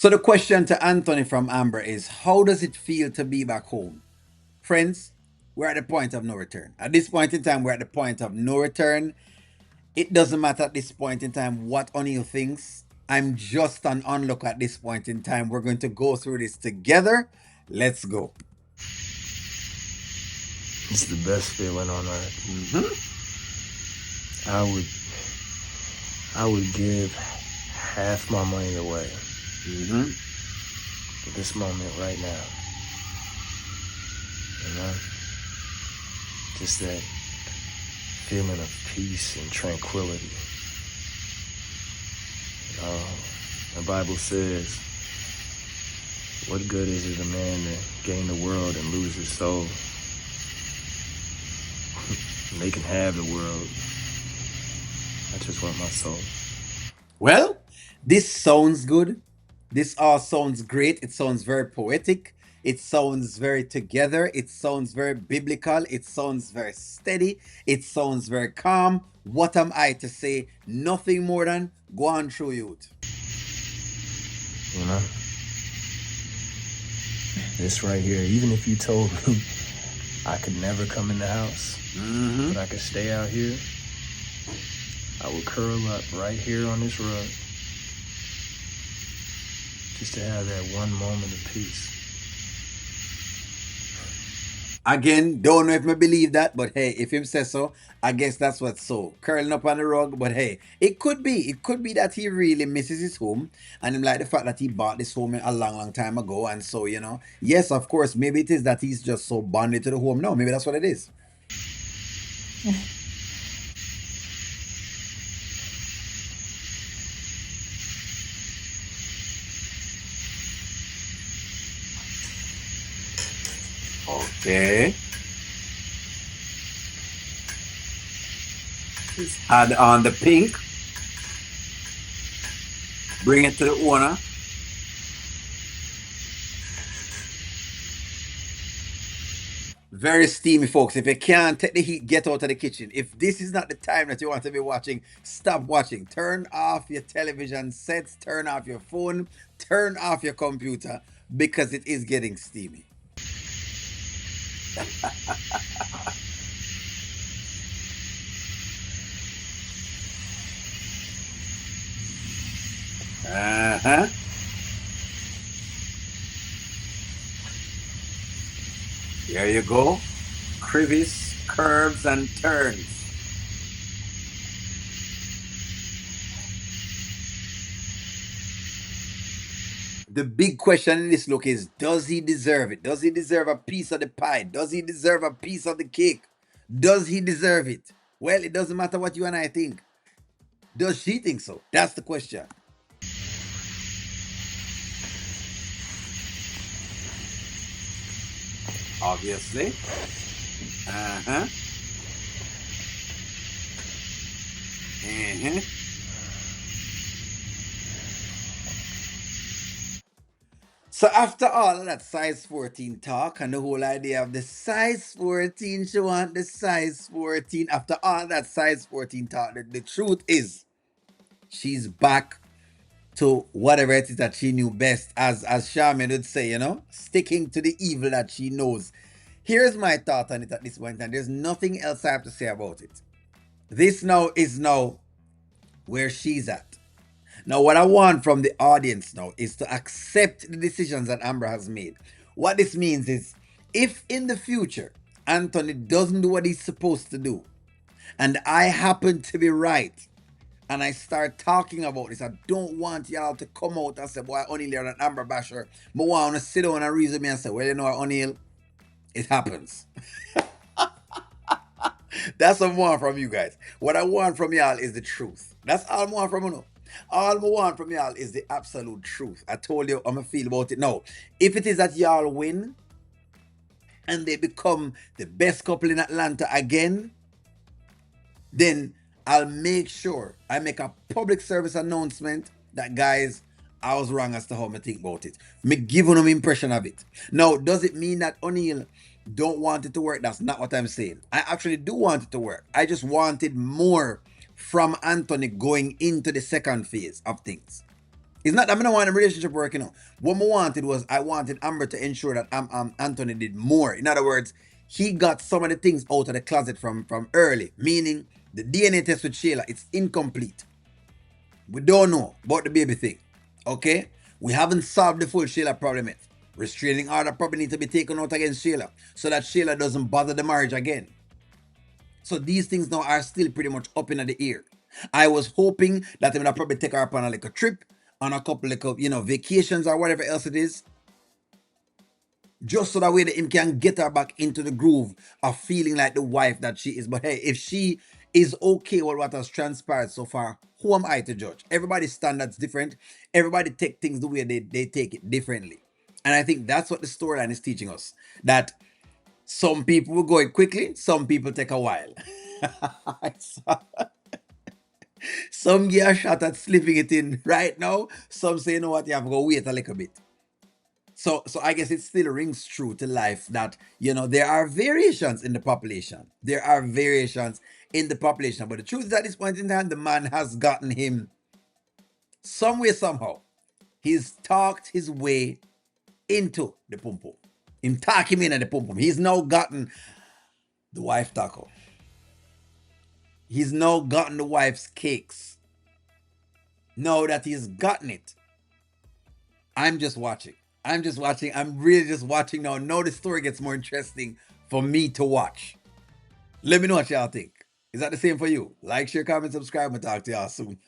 So the question to Anthony from Amber is, how does it feel to be back home? Friends, we're at the point of no return. At this point in time, we're at the point of no return. It doesn't matter at this point in time what O'Neill thinks. I'm just an onlooker at this point in time. We're going to go through this together. Let's go. It's the best feeling on earth. I would give half my money away for this moment right now. You know? Just that feeling of peace and tranquility. The Bible says, what good is it a man to gain the world and lose his soul? And they can have the world. I just want my soul. Well, this sounds good. This all sounds great. It sounds very poetic. It sounds very together. It sounds very biblical. It sounds very steady. It sounds very calm. What am I to say? Nothing more than go on through, youth. You know? This right here, even if you told me I could never come in the house, but I could stay out here, I would curl up right here on this rug just to have that one moment of peace. Again, don't know if I believe that, but hey, if him says so, I guess that's what's so. Curling up on the rug, but hey, it could be. It could be that he really misses his home, and him like the fact that he bought this home a long, long time ago, and so, yes, of course, maybe it is that he's just so bonded to the home. No, maybe that's what it is. Okay. Just add on the pink. Bring it to the owner. Very steamy, folks. If you can't take the heat, get out of the kitchen. If this is not the time that you want to be watching, stop watching. Turn off your television sets, turn off your phone, turn off your computer, because it is getting steamy. Uh-huh. There you go. Crevice, curves, and turns. The big question in this look is, does he deserve it? Does he deserve a piece of the pie? Does he deserve a piece of the cake? Does he deserve it? Well, it doesn't matter what you and I think. Does she think so? That's the question. Obviously. Uh-huh. Uh-huh. So after all of that size 14 talk and the whole idea of the size 14, she want the size 14. After all that size 14 talk, the truth is she's back to whatever it is that she knew best, as Charmin would say, sticking to the evil that she knows. Here's my thought on it at this point, and there's nothing else I have to say about it. This now is where she's at. Now, what I want from the audience now is to accept the decisions that Amber has made. What this means is, if in the future Anthony doesn't do what he's supposed to do, and I happen to be right, and I start talking about this, I don't want y'all to come out and say, boy, O'Neill, you're an Amber basher. But I want to sit down and reason me and say, well, you know what, O'Neill, it happens. That's what I want from you guys. What I want from y'all is the truth. That's all I want from you. All I want from y'all is the absolute truth. I told you how I feel about it. Now, if it is that y'all win and they become the best couple in Atlanta again, then I'll make sure I make a public service announcement that, guys, I was wrong as to how I think about it. Me giving them impression of it. Now, does it mean that O'Neill don't want it to work? That's not what I'm saying. I actually do want it to work. I just wanted more from Anthony going into the second phase of things. It's not that I don't want a relationship work, you know. What I wanted was I wanted Amber to ensure that Anthony did more. In other words, he got some of the things out of the closet from early, meaning the DNA test with Shayla, it's incomplete. We don't know about the baby thing. Okay? We haven't solved the full Shayla problem yet. Restraining order probably need to be taken out against Shayla so that Shayla doesn't bother the marriage again. So these things now are still pretty much up in the air. I was hoping that they would probably take her up on a like a trip, on a couple like vacations or whatever else it is, just so that way that him can get her back into the groove of feeling like the wife that she is. But hey, if she is okay with what has transpired so far, who am I to judge? Everybody's standards different. Everybody take things the way they take it differently. And I think that's what the storyline is teaching us. That some people will go it quickly, some people take a while. Some get a shot at slipping it in right now. Some say, you know what, you have to go wait a little bit. So I guess it still rings true to life that there are variations in the population. There are variations in the population, but the truth is at this point in time, the man has gotten him some way somehow. He's talked his way into the pum pum. Him talk him in at the pum pum. He's now gotten the wife taco. He's now gotten the wife's cakes. Now that he's gotten it, I'm just watching. I'm just watching. I'm really just watching now. Now the story gets more interesting for me to watch. Let me know what y'all think. Is that the same for you? Like, share, comment, subscribe, and talk to y'all soon.